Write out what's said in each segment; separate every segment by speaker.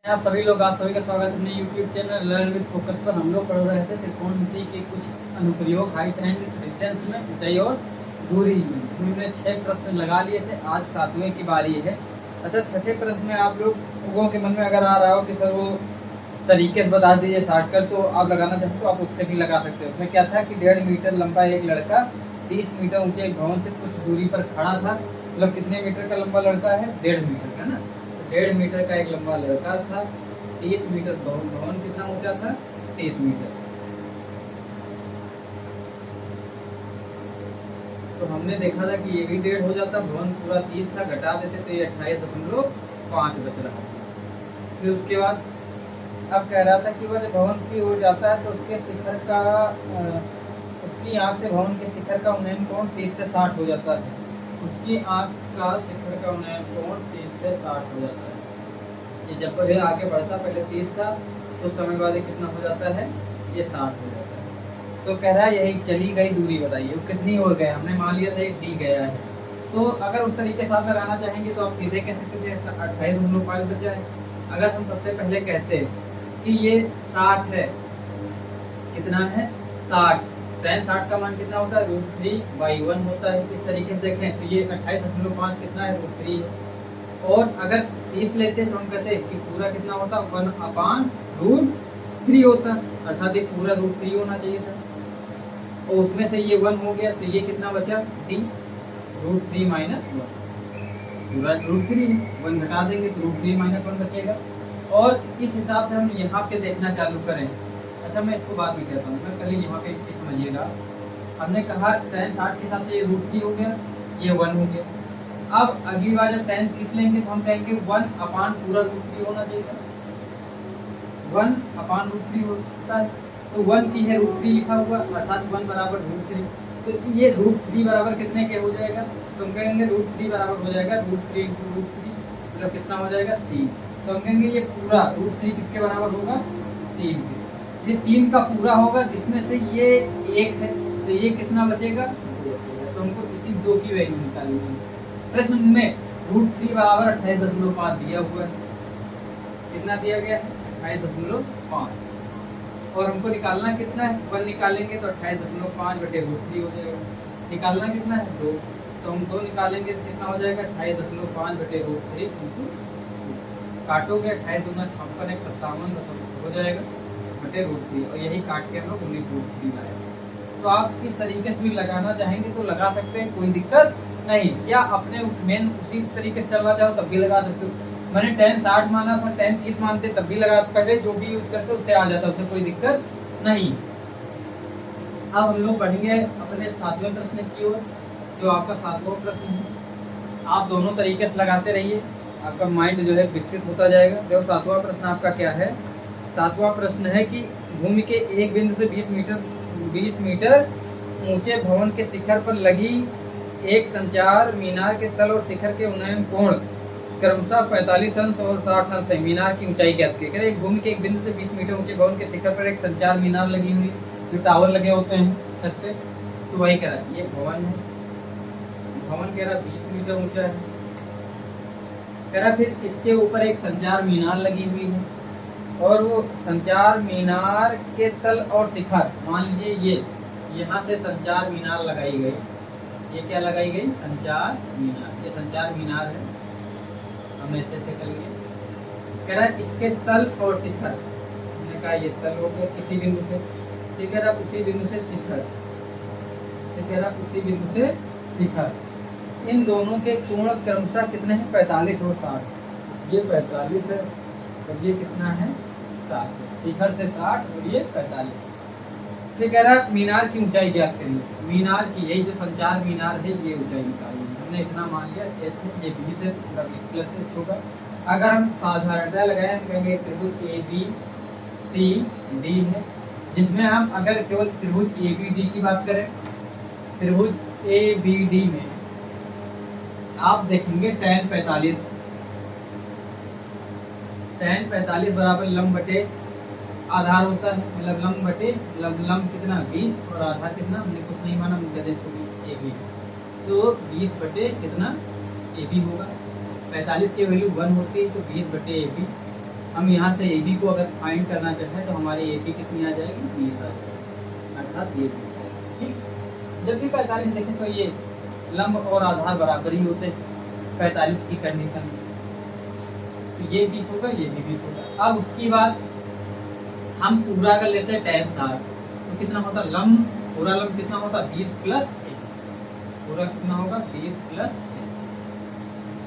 Speaker 1: आप सभी लोग, आप सभी का स्वागत है अपने YouTube channel learn with focus पर। हम लोग पढ़ रहे थे त्रिकोणमिति के कुछ अनुप्रयोग हाइट एंड डिस्टेंस में, ऊंचाई और दूरी में, जिसमें हमने 6 प्रश्न लगा लिए थे। आज 7वें की बारी है। अच्छा, छठे प्रश्न में आप लोगों के मन में अगर आ रहा हो कि सर वो तरीके से बता दीजिए शॉर्टकट, तो आप लगाना चाहते हो आप उससे भी लगा सकते हो। उसमें क्या था कि 1.5 मीटर लंबा एक लड़का 30 मीटर ऊंचे एक भवन से कुछ दूरी पर खड़ा था। मतलब कितने मीटर का लंबा लड़का है? 1.5 मीटर का ना। 1.5 मीटर का एक लंबा लड़का था। 30 मीटर भवन कितना ऊंचा था? 30 मीटर। तो हमने देखा था कि ये भी 1.5 हो जाता, भवन पूरा 30 था, घटा देते तो ये 28.5 बच रहा। फिर उसके बाद अब कह रहा था कि वह भवन की ओर जाता है तो उसके शिखर का उसकी आंख से भवन के शिखर का उन्नयन कोण 30 से 60 हो जाता है। उसकी आंख का शिखर का उन्नयन कोण 30 से 60 हो जाता है। ये जब ये आगे बढ़ता, पहले 30 था तो समय बाद ये कितना हो जाता है? ये 60 हो जाता है। तो कह रहा है यही चली गई दूरी बताइए वो कितनी हो गया। हमने मान लिया था डी गया है। तो अगर उस तरीके से आप लगाना चाहेंगे तो आप सीधे कह सकते थे 28.5 बचा है। अगर हम सबसे पहले कहते कि ये 60 है, कितना है? 60। tan 60 का मान कितना होता है? √3/1 होता है। इस तरीके से देखें तो ये 28.5 कितना है? √3 है। और अगर 30 लेते तो हम कहते कि पूरा कितना होता? 1/√3 होता, अर्थात ये पूरा √3 होना चाहिए था। और उसमें से ये 1 हो गया तो ये कितना बचा? d √3 - 1। पूरा √3 है, 1 घटा देंगे तो √3 - 1 बचेगा। और इस हिसाब से हम यहाँ पे देखना चालू करें। अच्छा, मैं इसको बाद में कहता हूँ, मैं पहले यहाँ पे एक चीज़ समझिएगा। हमने कहा tan 60 के हिसाब से ये √3 हो गया, ये 1 हो गया। अब अगली बार जब tan 30 लेंगे तो हम कहेंगे 1/पूरा √3 होना चाहिए। 1/√3 होता है तो 1 की है √3 लिखा हुआ, अर्थात 1 बराबर √3। तो ये √3 बराबर कितने के हो जाएगा? तो हम कहेंगे √3 बराबर हो जाएगा √3 × √3, मतलब कितना हो जाएगा? 3। तो हम कहेंगे ये पूरा √3 किसके बराबर होगा? 3 के। ये 3 का पूरा होगा, जिसमें से ये 1 है तो ये कितना बचेगा? 2 बचेगा। तो हमको इसी 2 की वैल्यू निकालनी है। प्रश्न में √3 बराबर 28.5 दिया हुआ है। कितना दिया गया है? 28.5। और हमको निकालना कितना है? 1 निकालेंगे तो 28.5 बटे √3 हो जाएगा। निकालना कितना है? 2। तो हम 2 निकालेंगे तो कितना हो जाएगा? 28.5 बटे √3 × काटोगे 28 दूना 56, 1 57 हो जाएगा बटे √3। और यही काट के हम लोग 19√3 लाएंगे। तो आप इस तरीके से भी लगाना चाहेंगे तो लगा सकते हैं, कोई दिक्कत नहीं। या अपने मेन उसी तरीके से चलना चाहो तब भी लगा सकते हो। मैंने tan 60 माना था, tan 30 मानते तब भी लगा, पहले जो भी यूज करते उससे आ जाता, उससे कोई दिक्कत नहीं। अब हम लोग बढ़ेंगे अपने 7वें प्रश्न की ओर, जो आपका 7वां प्रश्न है। आप दोनों तरीके से लगाते रहिए, आपका माइंड जो है विकसित होता जाएगा। देखो 7वां प्रश्न आपका क्या है? 7वां प्रश्न है कि भूमि के एक बिंदु से 20 मीटर ऊंचे भवन के शिखर पर लगी एक संचार मीनार के तल और शिखर के उन्नयन कोण क्रमशः 45 अंश और 60 अंश है। मीनार की ऊंचाई क्या है? एक भूमि के एक बिंदु से 20 मीटर ऊंचे भवन के शिखर पर एक संचार मीनार लगी हुई, जो टावर लगे होते हैं छत पे, तो वही कह रहा है। ये भवन है, भवन कह रहा 20 मीटर ऊंचा है, कह रहा फिर इसके ऊपर एक संचार मीनार लगी हुई है, और वो संचार मीनार के तल और शिखर, मान लीजिए ये यहाँ से संचार मीनार लगाई गई। ये क्या लगाई गई? संचार मीनार। ये संचार मीनार है, हम ऐसे कर लिए। कह रहा है इसके तल और शिखर, हमने कहा ये तल हो गया किसी बिंदु से, ठीक है, उसी बिंदु से शिखर, ठीक है, उसी बिंदु से शिखर, इन दोनों के कोण क्रमशः कितने हैं? 45 और 60। ये 45 है और ये कितना है? 60। शिखर से 60 और ये 45। फिर कह रहा है मीनार की ऊंचाई ज्ञात करिए। मीनार की, यही जो संचार मीनार है, ये ऊंचाई निकाली। हमने इतना मान लिया, h है, ये 20 है, 20 प्लस h होगा। अगर हम साधारणतः लगाए, हम कहेंगे त्रिभुज ABCD है, जिसमें हम अगर केवल त्रिभुज ABD की बात करें, त्रिभुज ABD में आप देखेंगे tan 45 बराबर लंब बटे आधार होता है, मतलब लंब बटे लंब कितना? 20 और आधार कितना? हमने कुछ नहीं माना, हम कहते हैं AB, तो 20 बटे कितना? AB होगा। 45 की वैल्यू 1 होती है तो 20 बटे AB हम यहाँ से ए बी को अगर फाइंड करना चाहें तो हमारी ए बी कितनी आ जाएगी, 20 आ जाएगी, अर्थात ये 20 है। ठीक, जब भी 45 देखें तो ये लंब और आधार बराबर ही होते हैं 45 की कंडीशन में, तो ये 20 होगा, ये भी 20 होगा। अब उसके बाद हम पूरा कर लेते हैं tan 60, तो कितना होता है लंब, पूरा लंब कितना होता है 20 प्लस h, पूरा कितना होगा 20 प्लस h।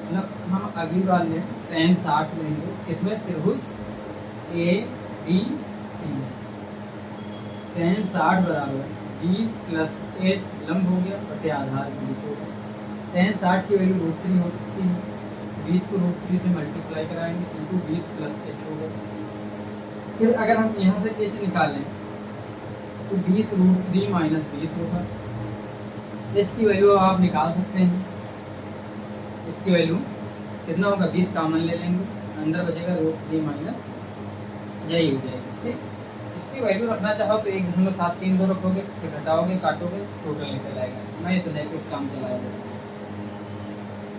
Speaker 1: मतलब हम अगली बार में tan 60 लेंगे, किसमें त्रिभुज ए बी सी, tan 60 बराबर 20 प्लस h लंब हो गया बटे आधार 20 होगा। tan 60 की वैल्यू √3 होती है, 20 को √3 से मल्टीप्लाई कराएंगे इंटू 20 प्लस h होगा। फिर अगर हम यहाँ से h निकालें तो 20 √3 माइनस 20 होगा। h की वैल्यू आप निकाल सकते हैं, h की वैल्यू कितना होगा 20 कॉमन ले लेंगे, अंदर बचेगा √3 माइनस, यही हो जाएगी। ठीक, इसकी वैल्यू रखना चाहो तो 1.732 रखोगे, फिर घटाओगे काटोगे टोटल निकल आएगा। मैं तो नहीं कुछ काम चलाया जाएगा।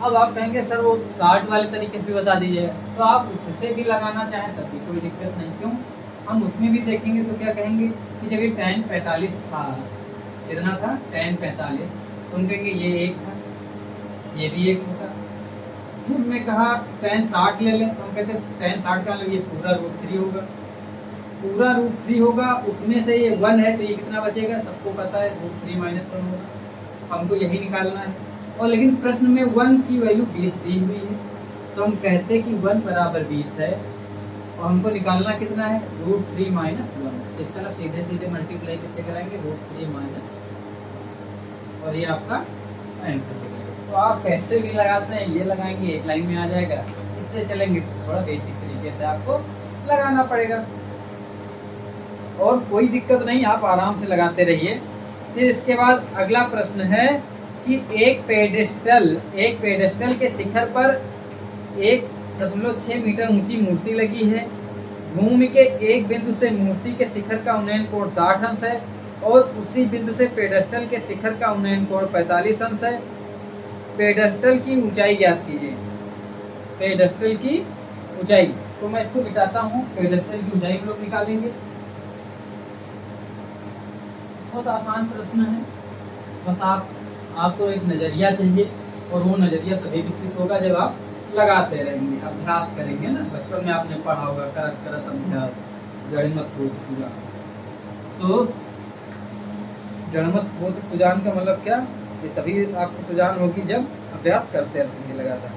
Speaker 1: अब आप कहेंगे सर वो 60 वाले तरीके से भी बता दीजिएगा, तो आप उससे भी लगाना चाहें तब भी कोई दिक्कत नहीं। क्यों, हम उसमें भी देखेंगे तो क्या कहेंगे कि जब ये tan 45 था, कितना था tan 45, तो हम कहेंगे ये एक था, ये भी एक होगा। फिर मैं कहा tan 60 ले लें, तो हम कहते हैं tan 60 का ये पूरा √3 होगा, पूरा √3 होगा, उसमें से ये 1 है तो ये कितना बचेगा, सबको पता है √3 माइनस 1 होगा, हमको यही निकालना है। और लेकिन प्रश्न में 1 की वैल्यू 20 दी हुई है, तो हम कहते हैं कि 1 बराबर 20 है और हमको निकालना कितना है √3 माइनस 1। इसका ना सीधे सीधे मल्टीप्लाई किससे कराएंगे √3 माइनस, और ये आपका आंसर हो जाएगा। तो आप कैसे भी लगाते हैं, ये लगाएंगे एक लाइन में आ जाएगा, इससे चलेंगे तो थोड़ा बेसिक तरीके से आपको लगाना पड़ेगा, और कोई दिक्कत नहीं, आप आराम से लगाते रहिए। फिर इसके बाद अगला प्रश्न है कि एक पेडेस्टल के शिखर पर 1.6 मीटर ऊंची मूर्ति लगी है। भूमि के एक बिंदु से मूर्ति के शिखर का उन्नयन कोण 60 अंश है और उसी बिंदु से पेडेस्टल के शिखर का उन्नयन कोण 45 अंश है। पेडेस्टल की ऊंचाई ज्ञात कीजिए। पेडेस्टल की ऊंचाई, तो मैं इसको मिटाता हूँ, पेडेस्टल की ऊंचाई हम लोग निकालेंगे। बहुत आसान प्रश्न है, बस आपको एक नज़रिया चाहिए, और वो नज़रिया तभी विकसित होगा जब आप लगाते रहेंगे, अभ्यास करेंगे ना। बचपन में आपने पढ़ा होगा करत करत अभ्यास जड़मत बोध सुजान। तो जड़मत बोध सुजान का मतलब क्या, ये तभी आपको सुजान होगी जब अभ्यास करते रहेंगे लगातार।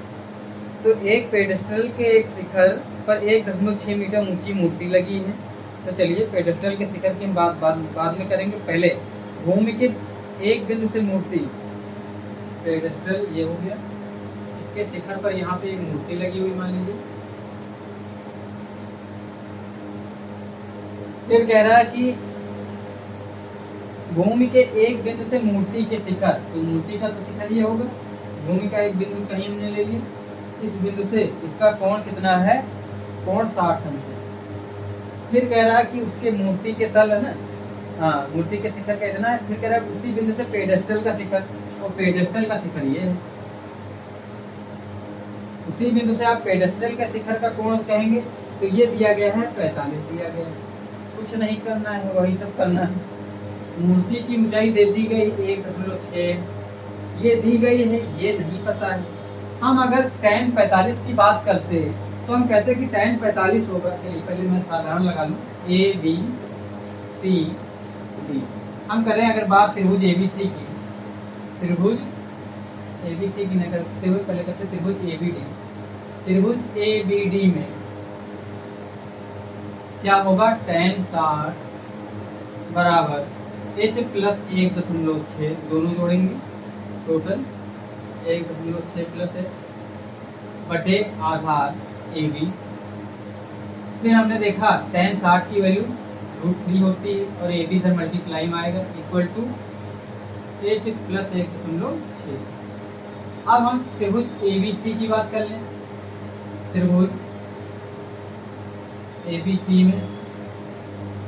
Speaker 1: तो एक पेडेस्टल के एक शिखर पर 1.6 मीटर ऊंची मूर्ति लगी है। तो चलिए पेडेस्टल के शिखर की हम बाद में करेंगे, पहले भूमि के एक बिंदु से मूर्ति, पेडेस्टल ये हो गया, इसके शिखर पर यहाँ पे एक मूर्ति लगी हुई मान लीजिए। फिर कह रहा है कि भूमि के एक बिंदु से मूर्ति के शिखर, तो मूर्ति का तो शिखर ये होगा, भूमि का एक बिंदु कहीं हमने ले लिया, इस बिंदु से इसका कोण कितना है, कोण 60 अंश है। फिर कह रहा है कि उसके मूर्ति के तल है ना, हाँ मूर्ति के शिखर का इतना है। फिर कह रहा है उसी बिंदु से पेडेस्टल का शिखर, और पेडेस्टल का शिखर ये है, उसी बिंदु से आप पेडेस्टल का शिखर का कोण कहेंगे, तो ये दिया गया है 45 दिया गया है। कुछ नहीं करना है, वही सब करना है। मूर्ति की ऊंचाई दे दी गई 1.6, ये दी गई है, ये नहीं पता है। हम अगर tan 45 की बात करते तो हम कहते हैं कि tan 45 होगा, चलिए पहले मैं साधारण लगा लूँ, ए बी सी डी। हम करें अगर बात त्रिभुज ए बी सी की, त्रिभुज ए बी सी की नहीं करते हुए पहले करते त्रिभुज ए बी डी। त्रिभुज ए बी डी में क्या होगा, tan 60 बराबर h प्लस 1.6, दोनों जोड़ेंगे टोटल 1.6 प्लस h बटे आधार ए बी। फिर हमने देखा tan 60 की वैल्यू √3 होती है और ए बी इधर मल्टीप्लाई में आएगा, इक्वल टू h प्लस 1.6। अब हम त्रिभुज ए बी सी की बात कर लें। त्रिभुज ए बी सी में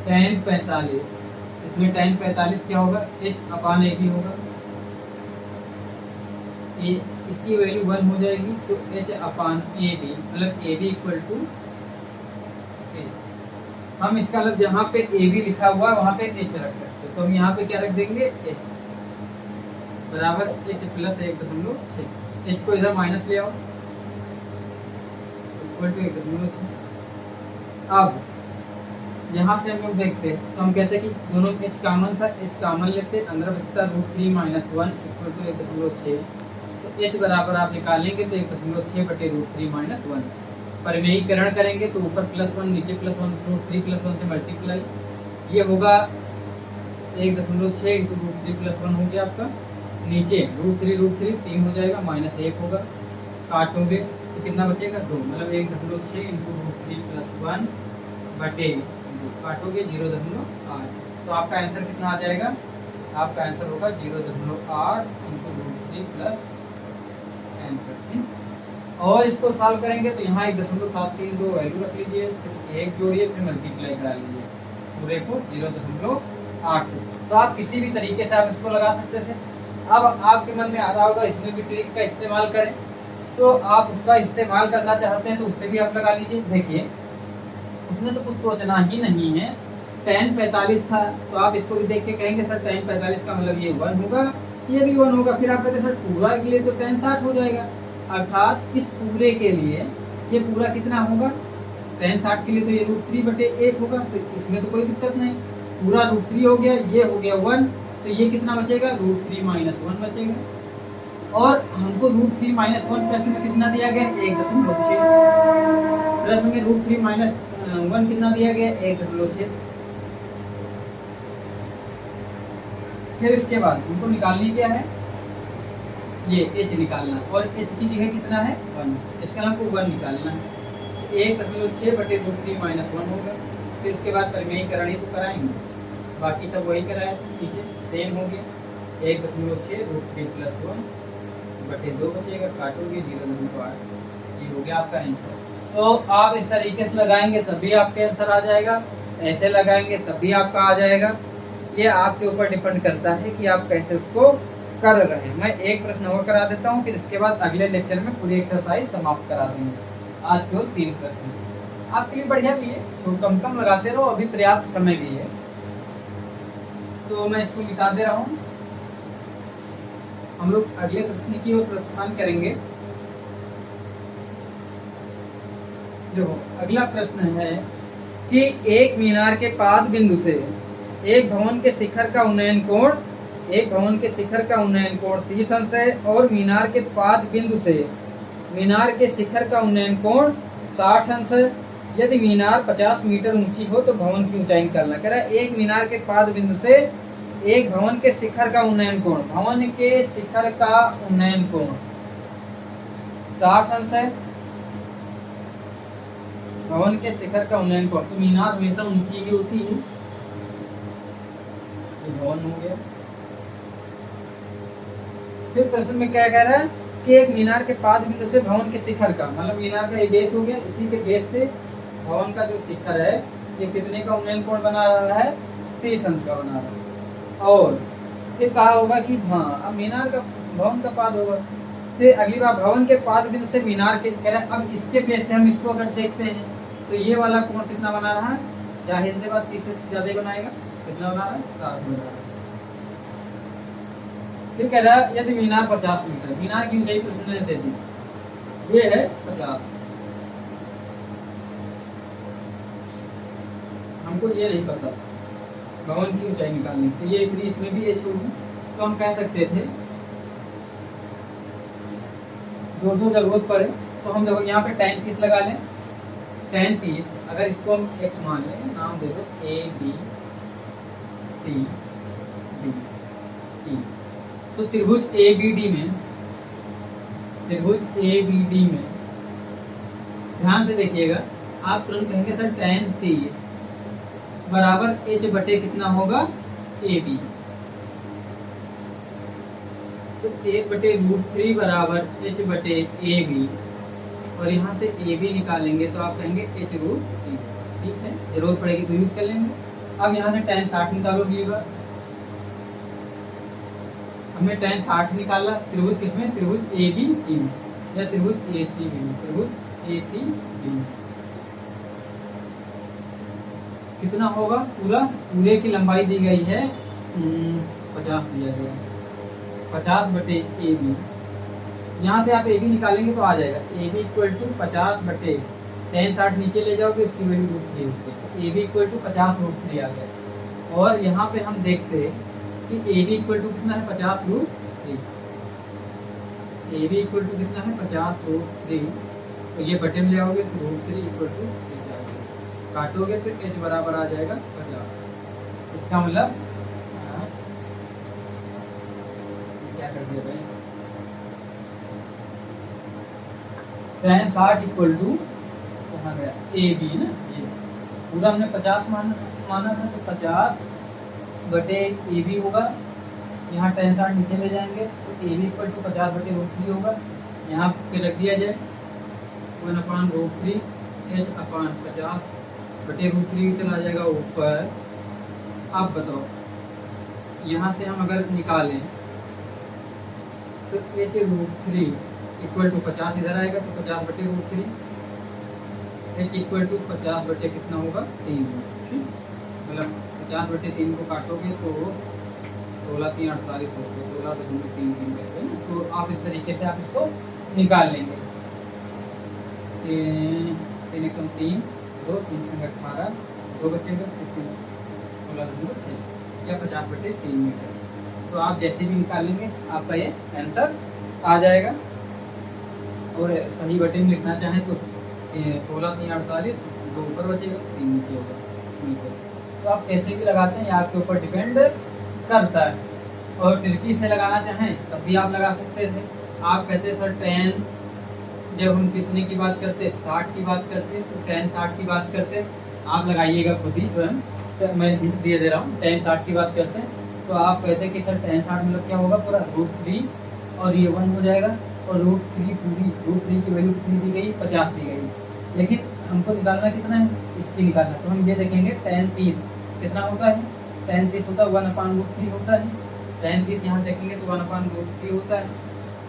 Speaker 1: tan 45, इसमें tan 45 क्या होगा, h अपान ए बी होगा, इसकी वैल्यू 1 हो जाएगी, तो h अपान ए बी मतलब ए बी इक्वल टू हम इसका अलग जहाँ पे ए बी लिखा हुआ है वहाँ पे एच रख सकते हैं, तो हम यहाँ पे क्या रख देंगे एच बराबर एच प्लस 1.6। एच को इधर माइनस ले आओ, इक्वल टू 1.6। अब यहाँ से हम लोग देखते हैं तो हम कहते हैं कि दोनों एच कॉमन था, एच कॉमन लेते, अंदर बचता √3 - 1 इक्वल टू 1.6। तो एच बराबर आप निकालेंगे तो 1.6 बटे √3 - 1। परिमेयीकरण करेंगे तो ऊपर +1 नीचे +1, √3 + 1 से मल्टीप्लाई, ये होगा 1.6 इंटू √3 + 1 हो गया आपका। नीचे √3 3 हो जाएगा, -1 होगा, काटोगे तो कितना बचेगा 2, मतलब 1.6 इंटू √3 + 1 बटे काटोगे 0.8। तो आपका आंसर कितना आ जाएगा? आपका आंसर होगा 0.8 इंटू √3 प्लस आंसर। और इसको सॉल्व करेंगे तो यहाँ 1.732 वैल्यू रख लीजिए, फिर 1 जोड़िए, फिर मल्टीप्लाई करा लीजिए पूरे को 0.8। तो आप किसी भी तरीके से आप इसको लगा सकते थे। अब आपके मन में आ रहा होगा इसमें भी ट्रिक का इस्तेमाल करें, तो आप उसका इस्तेमाल करना चाहते हैं तो उससे भी आप लगा लीजिए। देखिए उसमें तो कुछ सोचना ही नहीं है, tan 45 था तो आप इसको भी देख के कहेंगे सर tan 45 का मतलब ये 1 होगा, ये भी 1 होगा। फिर आप कहते हैं सर पूरा के लिए तो tan 60 हो जाएगा, अर्थात इस पूरे के लिए ये पूरा कितना होगा? tan 60 के लिए तो ये √3 बटे 1 होगा, तो इसमें तो कोई दिक्कत नहीं। पूरा √3 हो गया, ये हो गया 1, तो ये कितना बचेगा? √3 - 1 बचेगा। और हमको √3 - 1 प्रश्न में कितना दिया गया? 1.6। प्रश्न में √3 - 1 कितना दिया गया? 1.6। फिर इसके बाद हमको निकालनी क्या है? ये h निकालना, और h की जगह कितना है? 1। इसका हमको 1 निकालना है, 1.6 बटे √3 - 1 होगा। फिर इसके बाद परिमेयीकरण ही तो कराएंगे, बाकी सब वही कराए पीछे सेम हो गया। 1.6 √3 + 1 बटे 2 बचेगा, काटोगे 0.8। ये हो गया आपका आंसर। तो आप इस तरीके से लगाएंगे तभी आपके आंसर आ जाएगा, ऐसे लगाएंगे तब भी आपका आ जाएगा। ये आपके ऊपर डिपेंड करता है कि आप कैसे उसको कर रहे हैं। मैं एक प्रश्न और करा देता हूँ, फिर इसके बाद अगले लेक्चर में पूरी एक्सरसाइज समाप्त करा देंगे। आज केवल 3 प्रश्न आपके लिए बढ़िया भी है, कम लगाते रहो, अभी पर्याप्त समय भी है। तो मैं इसको मिटा दे रहा हूँ, हम लोग अगले प्रश्न की ओर प्रस्थान करेंगे। देखो अगला प्रश्न है कि एक मीनार के पाद बिंदु से एक भवन के शिखर का उन्नयन कोण 30 अंश है, और मीनार के पाद बिंदु से मीनार के शिखर का उन्नयन कोण 60 अंश है। यदि मीनार 50 मीटर ऊंची हो तो भवन की ऊंचाई निकालना। कह रहा है एक मीनार के पाद बिंदु से एक भवन के शिखर का उन्नयन कोण, भवन के शिखर का उन्नयन कोण 60 अंश है। भवन के शिखर का उन्नयन कोण, तो मीनार हमेशा ऊंची ही होती है। ये भवन हो गया। फिर प्रश्न में क्या कह रहा है कि एक मीनार के पाद बिंदु से भवन के शिखर का, मतलब मीनार का ये बेस हो गया, इसी के बेस से भवन का जो शिखर है ये कितने का उन्नयन कोण बना रहा है? 30 अंश का बना रहा है। और फिर कहा होगा कि हाँ अब मीनार का भवन का पाद होगा। फिर अगली बार भवन के पाद बिंदु से मीनार के, कह रहा है अब इसके बेस से हम इसको अगर देखते हैं तो ये वाला कोण कितना बना रहा है? जाहिर सी बात 30 से ज्यादा बनाएगा। कितना बना रहा है? 7 बना रहा है। फिर कह रहा है यदि मीनार 50 मीटर, मीनार की ऊंचाई प्रश्न ने दे दी, ये है 50। हमको ये नहीं पता भवन की ऊंचाई निकालनी, तो ये इसमें भी एच होगी। तो हम कह सकते थे जो जरूरत पड़े, तो हम देखो यहाँ पे tan 30 लगा लें। tan 30 अगर इसको हम x मान लें, नाम दे दो A B C D E, तो त्रिभुज ABD में ध्यान से देखिएगा, आप तुरंत कहेंगे सर tan 30 बराबर h बटे कितना होगा? AB। तो 1/√3 बराबर h बटे AB, और यहाँ से AB निकालेंगे तो आप कहेंगे h√3। ठीक है, जरूरत पड़ेगी तो यूज कर लेंगे। अब यहाँ से tan 60 निकालो। हमने tan 60 निकाला त्रिभुज किसमें? त्रिभुज ABC में, या त्रिभुज ACB में, त्रिभुज ACB में। कितना होगा, पूरे की लंबाई दी गई है 50 दिया गया है, 50/AB। यहाँ से आप AB निकालेंगे तो आ जाएगा AB = 50/, tan 60 नीचे ले जाओगे उसकी वैल्यू √3 होती है, AB = 50√3 आ गया। और यहाँ पे हम देखते हैं कि AB = कितना है 50√3, AB = कितना है 50√3, तो ये बटे में ले आओगे तो √3 = काटोगे तो h बराबर आ जाएगा 50। इसका मतलब क्या कर दिया भाई, tan 60 = कहाँ गया AB ना, ये पूरा हमने 50 माना था तो 50/AB होगा। यहाँ tan 60 नीचे ले जाएंगे तो AB = 50/√3 होगा। यहाँ पे रख दिया जाए 1/√3 h/50/√3 चला जाएगा ऊपर। अब बताओ यहाँ से हम अगर निकालें तो h√3 = 50 इधर आएगा तो 50/√3, h = 50 कितना होगा 3, ठीक, मतलब 50/3 को काटोगे तो 16×3 = 48 होगा, 16.33 करते हैं। तो आप इस तरीके से आप इसको निकाल लेंगे। 3 × 3 2 3 × 18 2 बचेगा 16.6 या 50/3 मीटर। तो आप जैसे भी निकालेंगे आपका ये आंसर आ जाएगा। और सही बटे में लिखना चाहें तो 16×3 = 48, 2 ऊपर बचेगा 3 नीचे होगा मीटर। तो आप कैसे भी लगाते हैं ये आपके ऊपर डिपेंड करता है। और तिरकी से लगाना चाहें तब भी आप लगा सकते थे। आप कहते सर tan, जब हम कितने की बात करते 60 की बात करते तो tan 60 की बात करते, आप लगाइएगा खुद ही स्वयं, तो मैं हिंट दे रहा हूँ। tan 60 की बात करते हैं तो आप कहते हैं कि सर tan 60 मतलब क्या होगा, पूरा √3 और ये 1 हो जाएगा, और √3 की वैल्यू कितनी दी गई 50 दी गई, लेकिन हमको निकालना कितना है, इसकी निकालना। तो हम ये देखेंगे tan 30 कितना होता है, tan 30 होता है 1/√3 होता है, tan 30 यहाँ देखेंगे तो 1/√3 होता है।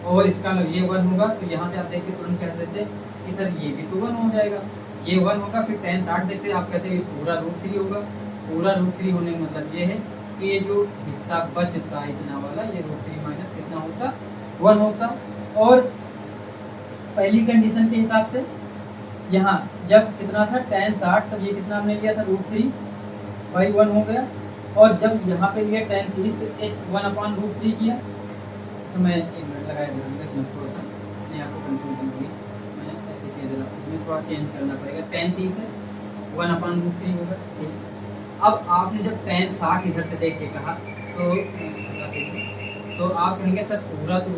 Speaker 1: और इसका मतलब ये 1 होगा तो यहाँ से आप देख के तुरंत कह देते कि सर ये भी तो 1 हो जाएगा, ये 1 होगा। फिर tan 60 देखते आप कहते हैं पूरा √3 होगा, पूरा √3 होने का मतलब ये है कि ये जो हिस्सा बचता है इतना वाला, ये √3 माइनस कितना होता 1 होता। और पहली कंडीशन के हिसाब से यहाँ जब कितना था tan 60 तब ये कितना हमने लिया था √3/1 हो गया, और जब यहाँ पे लिया tan 30 तो 1/√3 किया। तो मैं 1 मिनट लगाया दे रहा हूँ, थोड़ा सा अपने आप को कंफ्यूजन हुई, मैं ऐसे कह दे रहा हूँ, इसमें थोड़ा चेंज करना पड़ेगा। tan 30 है 1/√3 होगा, ठीक। अब आपने जब tan 60 इधर से देख के कहा तो आप कहेंगे सर पूरा तो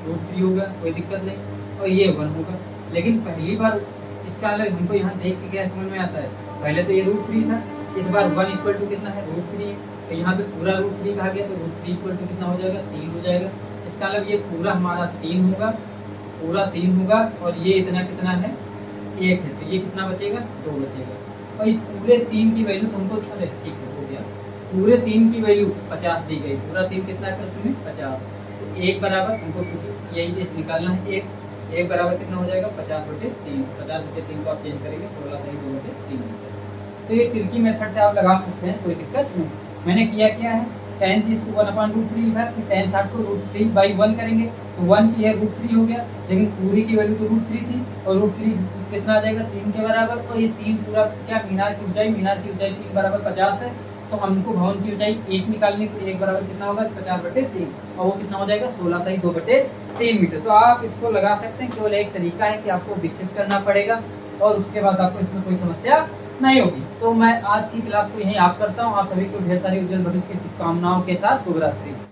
Speaker 1: √3 होगा, कोई दिक्कत नहीं, और ये 1 होगा। लेकिन पहली बार इसका अलग हमको यहाँ देख के क्या समझ में आता है, पहले तो ये √3 था, इस बार 1 = कितना है √3, तो यहाँ पे पूरा √3 कहा गया तो √3 = कितना हो जाएगा 3 हो जाएगा। इसका मतलब ये पूरा हमारा 3 होगा, पूरा 3 होगा, और ये इतना कितना है 1 है, तो ये कितना बचेगा 2 बचेगा। और इस पूरे 3 की वैल्यू तो हमको चले ठीक हो गया, पूरे 3 की वैल्यू 50 दी गई, पूरा 3 कितना है प्रश्न में 50, तो 1 बराबर हमको चूँकि यही चीज निकालना है, 1 बराबर कितना हो जाएगा 50/3, 50/3 को आप चेंज करेंगे 16 सही 2/3। तो ये तिरकी मेथड से आप लगा सकते हैं, कोई दिक्कत नहीं। मैंने किया क्या है, tan 30 को 1/√3 लिखा, फिर tan 60 को √3/1 करेंगे तो 1 की है √3 हो गया, लेकिन पूरी की वैल्यू तो √3 थी, और √3 कितना आ जाएगा 3 के बराबर। और ये 3 पूरा क्या, मीनार की ऊंचाई 3 बराबर 50 है, तो हमको भवन की ऊंचाई 1 निकालनी, तो 1 बराबर कितना होगा 50/3, और वो कितना हो जाएगा 16 सही 2/3 मीटर। तो आप इसको लगा सकते हैं, केवल एक तरीका है कि आपको विकसित करना पड़ेगा, और उसके बाद आपको इसमें कोई समस्या नहीं होगी। तो मैं आज की क्लास को यहीं आप करता हूँ। आप सभी को ढेर सारी उज्जवल भविष्य की शुभकामनाओं के साथ शुभ रात्रि।